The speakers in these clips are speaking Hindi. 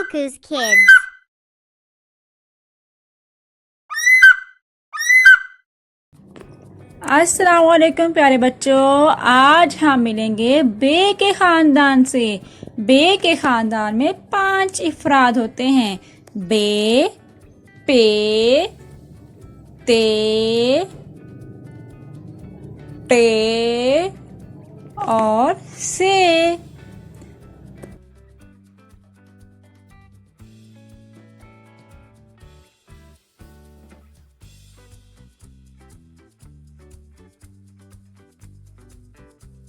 Kaku's Kids. अस्सलाम वालेकुम प्यारे बच्चों, आज हम मिलेंगे बे के ख़ानदान से। बे के ख़ानदान में 5 इफ़राद होते हैं। बे, पे, ते, टे और से।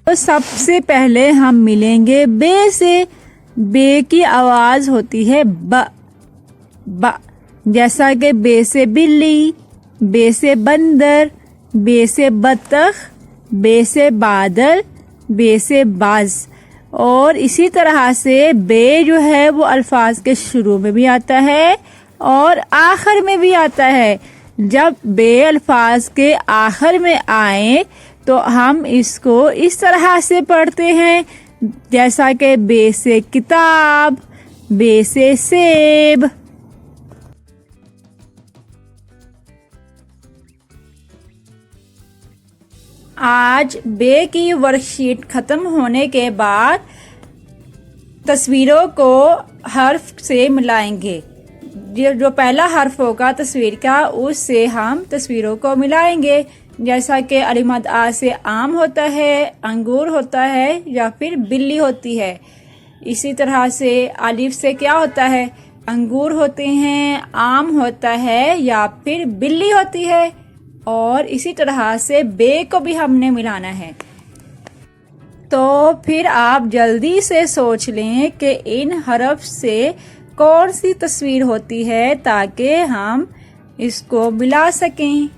तो सबसे पहले हम मिलेंगे बे से। बे की आवाज होती है ब, ब। जैसा कि बे से बिल्ली, बे से बंदर, बे से बत्तख, बे से बादल, बे से बाज। और इसी तरह से बे जो है वो अल्फाज के शुरू में भी आता है और आखिर में भी आता है। जब बे अल्फाज के आखिर में आए तो हम इसको इस तरह से पढ़ते हैं, जैसा कि बे से किताब, बे से सेब। आज बे की वर्कशीट खत्म होने के बाद तस्वीरों को हर्फ से मिलाएंगे। जो पहला हर्फ होगा तस्वीर का, उससे हम तस्वीरों को मिलाएंगे। जैसा कि अलिफ मद आ से आम होता है, अंगूर होता है या फिर बिल्ली होती है। इसी तरह से अलिफ से क्या होता है, अंगूर होते हैं, आम होता है या फिर बिल्ली होती है। और इसी तरह से बे को भी हमने मिलाना है। तो फिर आप जल्दी से सोच लें कि इन हरफ से कौन सी तस्वीर होती है ताकि हम इसको मिला सकें।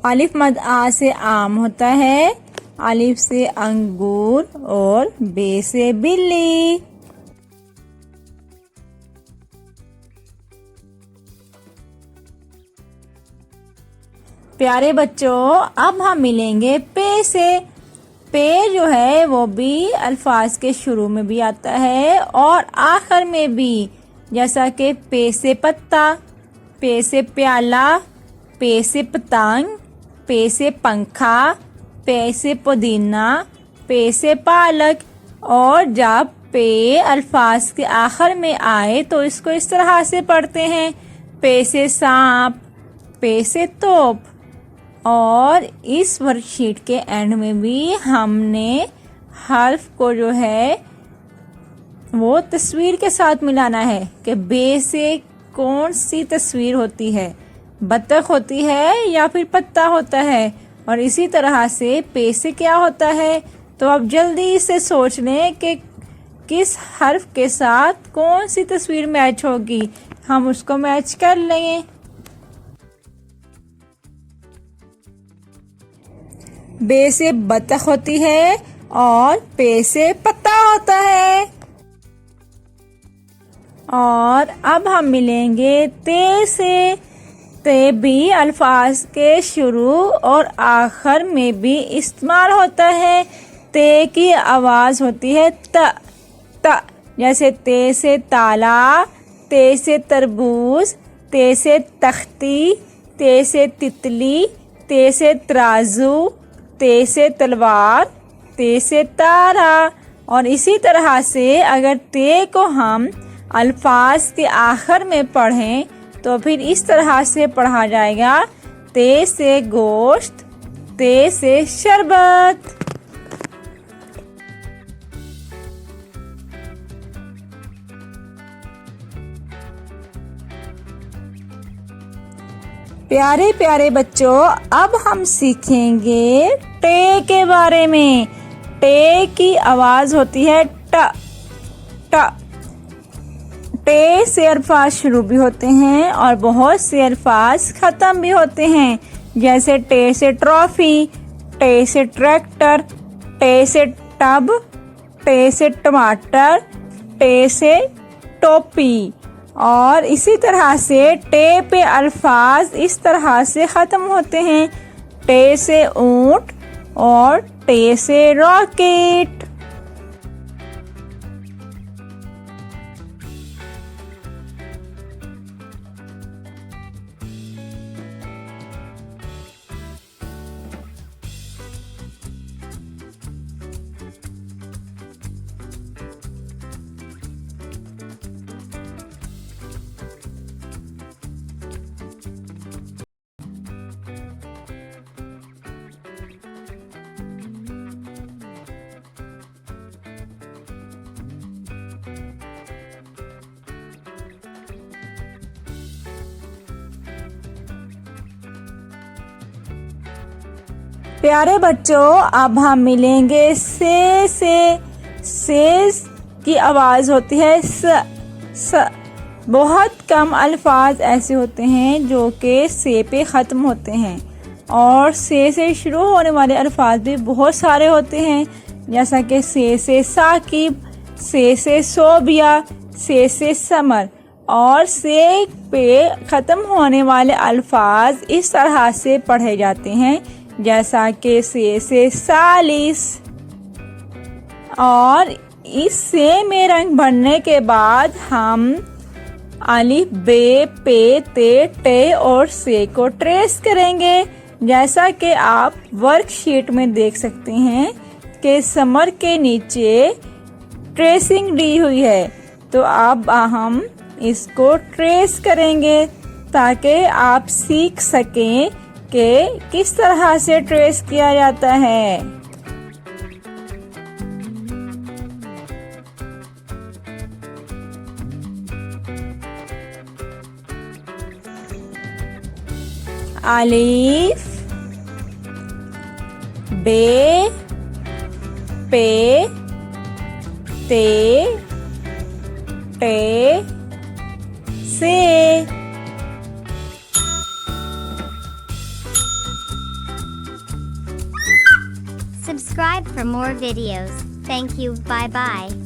अलिफ मद आ से आम होता है, अलिफ से अंगूर और बे से बिल्ली। प्यारे बच्चों, अब हम मिलेंगे पे से। पे जो है वो भी अल्फाज के शुरू में भी आता है और आखिर में भी, जैसा कि पे से पत्ता, पे से प्याला, पे से पतंग, पे से पंखा, पे से पुदीना, पे से पालक। और जब पे अल्फाज के आखिर में आए तो इसको इस तरह से पढ़ते हैं, पे से सांप, पे से तोप। और इस वर्कशीट के एंड में भी हमने हर्फ को जो है वो तस्वीर के साथ मिलाना है कि बे से कौन सी तस्वीर होती है, बत्तख होती है या फिर पत्ता होता है। और इसी तरह से पे से क्या होता है। तो अब जल्दी से सोच लें कि किस हर्फ के साथ कौन सी तस्वीर मैच होगी, हम उसको मैच कर लेंगे। बे से बत्तख होती है और पे से पत्ता होता है। और अब हम मिलेंगे ते से। ते भी अल्फाज के शुरू और आखिर में भी इस्तेमाल होता है। ते की आवाज होती है त, त। जैसे ते से ताला, ते से तरबूज, ते से तख्ती, ते से तितली, ते से तराजू, ते से तलवार, ते से तारा। और इसी तरह से अगर ते को हम अल्फाज के आखिर में पढ़ें तो फिर इस तरह से पढ़ा जाएगा, ते से गोश्त, ते से शरबत। प्यारे प्यारे बच्चों, अब हम सीखेंगे टे के बारे में। टे की आवाज होती है ट, ट। टे से अल्फाज शुरू भी होते हैं और बहुत से अल्फाज खत्म भी होते हैं। जैसे टे से ट्रॉफी, टे से ट्रैक्टर, टे से टब, टे से टमाटर, टे से टोपी। और इसी तरह से टे पे अल्फाज इस तरह से ख़त्म होते हैं, टे से ऊंट और टे से रॉकेट। प्यारे बच्चों, अब हम मिलेंगे से की आवाज़ होती है स। बहुत कम अल्फाज ऐसे होते हैं जो कि से पे ख़त्म होते हैं, और से शुरू होने वाले अल्फाज भी बहुत सारे होते हैं, जैसा कि से साकिब, से सोबिया, से समर। और से पे ख़त्म होने वाले अल्फाज इस तरह से पढ़े जाते हैं, जैसा कि से सालिस। और इस से में रंग भरने के बाद हम अलिफ, बे, पे, ते, टे और से को ट्रेस करेंगे, जैसा कि आप वर्कशीट में देख सकते हैं कि समर के नीचे ट्रेसिंग दी हुई है। तो अब हम इसको ट्रेस करेंगे ताकि आप सीख सकें कि किस तरह से ट्रेस किया जाता है। अलिफ, बे, पे, ते, टे, से। Subscribe for more videos. Thank you. Bye bye.